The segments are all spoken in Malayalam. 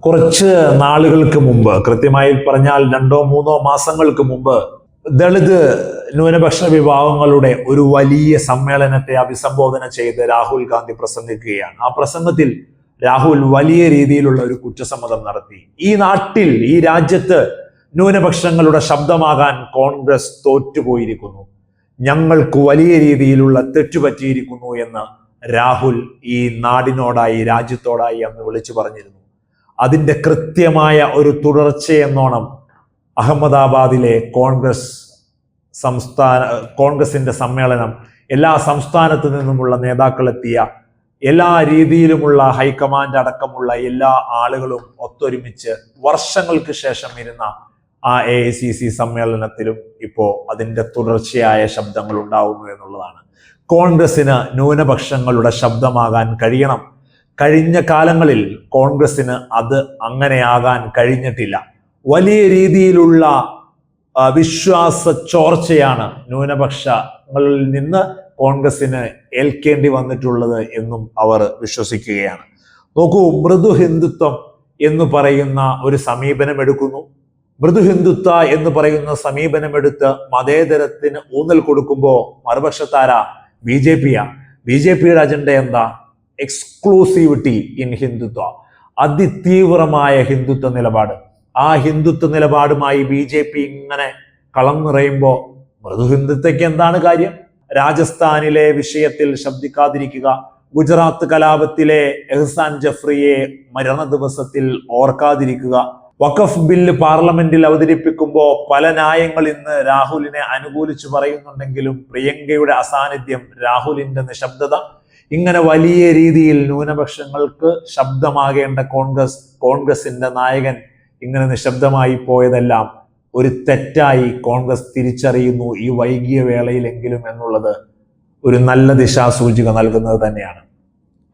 കുറച്ച് നാളുകൾക്ക് മുമ്പ്, കൃത്യമായി പറഞ്ഞാൽ 2-3 മാസങ്ങൾക്ക് മുമ്പ്, ദളിത് ന്യൂനപക്ഷ വിഭാഗങ്ങളുടെ ഒരു വലിയ സമ്മേളനത്തെ അഭിസംബോധന ചെയ്ത് രാഹുൽ ഗാന്ധി പ്രസംഗിക്കുകയാണ്. ആ പ്രസംഗത്തിൽ രാഹുൽ വലിയ രീതിയിലുള്ള ഒരു കുറ്റസമ്മതം നടത്തി. ഈ നാട്ടിൽ, ഈ രാജ്യത്ത് ന്യൂനപക്ഷങ്ങളുടെ ശബ്ദമാകാൻ കോൺഗ്രസ് തോറ്റുപോയിരിക്കുന്നു, ഞങ്ങൾക്ക് വലിയ രീതിയിലുള്ള തെറ്റുപറ്റിയിരിക്കുന്നു എന്ന് രാഹുൽ ഈ നാടിനോടായി, രാജ്യത്തോടായി അന്ന് വിളിച്ചു പറഞ്ഞിരുന്നു. അതിന്റെ കൃത്യമായ ഒരു തുടർച്ചയെന്നോണം അഹമ്മദാബാദിലെ കോൺഗ്രസിന്റെ സമ്മേളനം, എല്ലാ സംസ്ഥാനത്തു നിന്നുമുള്ള നേതാക്കളെത്തിയ, എല്ലാ രീതിയിലുമുള്ള ഹൈക്കമാൻഡ് അടക്കമുള്ള എല്ലാ ആളുകളും ഒത്തൊരുമിച്ച് വർഷങ്ങൾക്ക് ശേഷം ഇരുന്ന ആ AICC സമ്മേളനത്തിലും ഇപ്പോൾ അതിന്റെ തുടർച്ചയായ ശബ്ദങ്ങൾ ഉണ്ടാവുന്നു എന്നുള്ളതാണ്. കോൺഗ്രസിന് ന്യൂനപക്ഷങ്ങളുടെ ശബ്ദമാകാൻ കഴിയണം. കഴിഞ്ഞ കാലങ്ങളിൽ കോൺഗ്രസിന് അത് അങ്ങനെയാകാൻ കഴിഞ്ഞിട്ടില്ല. വലിയ രീതിയിലുള്ള വിശ്വാസ ചോർച്ചയാണ് ന്യൂനപക്ഷങ്ങളിൽ നിന്ന് കോൺഗ്രസിന് ഏൽക്കേണ്ടി വന്നിട്ടുള്ളത് എന്നും അവർ വിശ്വസിക്കുകയാണ്. നോക്കൂ, മൃദു ഹിന്ദുത്വം എന്ന് പറയുന്ന ഒരു സമീപനം എടുക്കുന്നു. മൃദു ഹിന്ദുത്വ എന്ന് പറയുന്ന സമീപനമെടുത്ത് മതേതരത്തിന് ഊന്നൽ കൊടുക്കുമ്പോൾ മറുപക്ഷത്താരാ? BJP-യാ. BJP-യുടെ അജണ്ട എന്താ? എക്സ്ക്ലൂസിവിറ്റി ഇൻ ഹിന്ദുത്വ, അതിതീവ്രമായ ഹിന്ദുത്വ നിലപാട്. ആ ഹിന്ദുത്വ നിലപാടുമായി BJP ഇങ്ങനെ കളം നിറയുമ്പോൾ മൃദു ഹിന്ദുത്വയ്ക്ക് എന്താണ് കാര്യം? രാജസ്ഥാനിലെ വിഷയത്തിൽ ശബ്ദിക്കാതിരിക്കുക, ഗുജറാത്ത് കലാപത്തിലെ എഹ്സാൻ ജഫ്രിയെ മരണ ദിവസത്തിൽ ഓർക്കാതിരിക്കുക, വഖഫ് ബില്ല് പാർലമെന്റിൽ അവതരിപ്പിക്കുമ്പോൾ പല ന്യായങ്ങൾ ഇന്ന് രാഹുലിനെ അനുകൂലിച്ചു പറയുന്നുണ്ടെങ്കിലും പ്രിയങ്കയുടെ അസാന്നിധ്യം, രാഹുലിന്റെ നിശബ്ദത, ഇങ്ങനെ വലിയ രീതിയിൽ ന്യൂനപക്ഷങ്ങൾക്ക് ശബ്ദമാകേണ്ട കോൺഗ്രസിന്റെ നായകൻ ഇങ്ങനെ നിശബ്ദമായി പോയതെല്ലാം ഒരു തെറ്റായി കോൺഗ്രസ് തിരിച്ചറിയുന്നു ഈ വൈകിയ വേളയിലെങ്കിലും എന്നുള്ളത് ഒരു നല്ല ദിശാസൂചിക നൽകുന്നത് തന്നെയാണ്.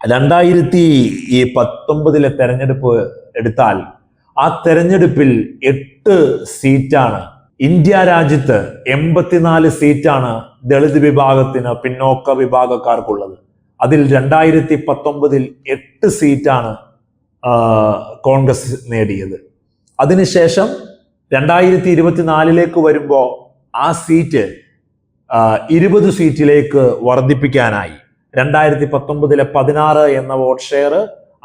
2019 തെരഞ്ഞെടുപ്പ് എടുത്താൽ ആ തെരഞ്ഞെടുപ്പിൽ 8 സീറ്റാണ് ഇന്ത്യ രാജ്യത്ത്, 84 സീറ്റാണ് ദളിത് വിഭാഗത്തിന്, പിന്നോക്ക വിഭാഗക്കാർക്കുള്ളത്. അതിൽ 2019 8 സീറ്റാണ് കോൺഗ്രസ് നേടിയത്. അതിനുശേഷം 2024 വരുമ്പോൾ ആ സീറ്റ് 20 സീറ്റിലേക്ക് വർദ്ധിപ്പിക്കാനായി. 2019 16 എന്ന വോട്ട് ഷെയർ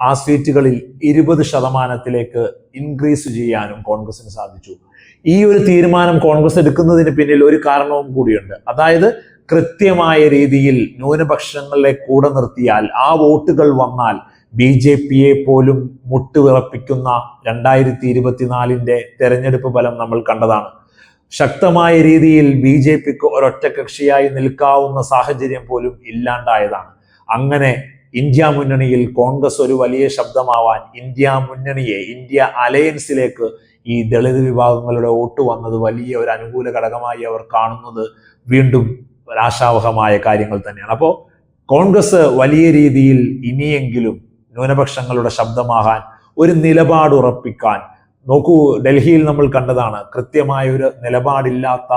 ആ സീറ്റുകളിൽ 20% ഇൻക്രീസ് ചെയ്യാനും കോൺഗ്രസിന് സാധിച്ചു. ഈ ഒരു തീരുമാനം കോൺഗ്രസ് എടുക്കുന്നതിന് പിന്നിൽ ഒരു കാരണവും കൂടിയുണ്ട്. അതായത് കൃത്യമായ രീതിയിൽ ന്യൂനപക്ഷങ്ങളെ കൂടെ നിർത്തിയാൽ, ആ വോട്ടുകൾ വന്നാൽ BJP-യെ പോലും മുട്ടുവിറപ്പിക്കുന്ന 2024 തെരഞ്ഞെടുപ്പ് ഫലം നമ്മൾ കണ്ടതാണ്. ശക്തമായ രീതിയിൽ BJP-ക്ക് ഒരൊറ്റ കക്ഷിയായി നിൽക്കാവുന്ന സാഹചര്യം പോലും ഇല്ലാണ്ടായതാണ്. അങ്ങനെ ഇന്ത്യ മുന്നണിയിൽ കോൺഗ്രസ് ഒരു വലിയ ശബ്ദമാവാൻ, ഇന്ത്യ മുന്നണിയെ, ഇന്ത്യ അലയൻസിലേക്ക് ഈ ദളിത് വിഭാഗങ്ങളുടെ വോട്ട് വന്നത് വലിയ ഒരു അനുകൂല ഘടകമായി അവർ കാണുന്നത് വീണ്ടും ആശാവഹമായ കാര്യങ്ങൾ തന്നെയാണ്. അപ്പോൾ കോൺഗ്രസ് വലിയ രീതിയിൽ ഇനിയെങ്കിലും ന്യൂനപക്ഷങ്ങളുടെ ശബ്ദമാകാൻ, ഒരു നിലപാട് ഉറപ്പിക്കാൻ. നോക്കൂ, ഡൽഹിയിൽ നമ്മൾ കണ്ടതാണ്, കൃത്യമായ ഒരു നിലപാടില്ലാത്ത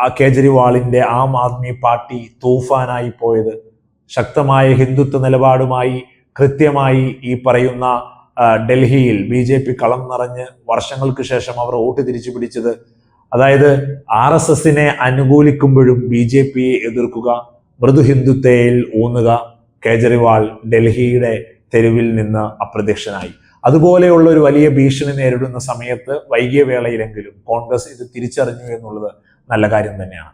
ആ കേജ്രിവാളിന്റെ ആം ആദ്മി പാർട്ടി തൂഫാനായി പോയത്. ശക്തമായ ഹിന്ദുത്വ നിലപാടുമായി കൃത്യമായി ഈ പറയുന്ന ഡൽഹിയിൽ BJP കളം നിറഞ്ഞ് വർഷങ്ങൾക്ക് ശേഷം അവർ വോട്ട് തിരിച്ചു പിടിച്ചത്. അതായത് RSSനെ അനുകൂലിക്കുമ്പോഴും BJP-യെ എതിർക്കുക, മൃദു ഹിന്ദുത്വയിൽ ഊന്നുക. കേജ്രിവാൾ ഡൽഹിയുടെ തെരുവിൽ നിന്ന് അപ്രത്യക്ഷനായി. അതുപോലെയുള്ള ഒരു വലിയ ഭീഷണി നേരിടുന്ന സമയത്ത് വൈകിയ വേളയിലെങ്കിലും കോൺഗ്രസ് ഇത് തിരിച്ചറിഞ്ഞു എന്നുള്ളത് നല്ല കാര്യം തന്നെയാണ്.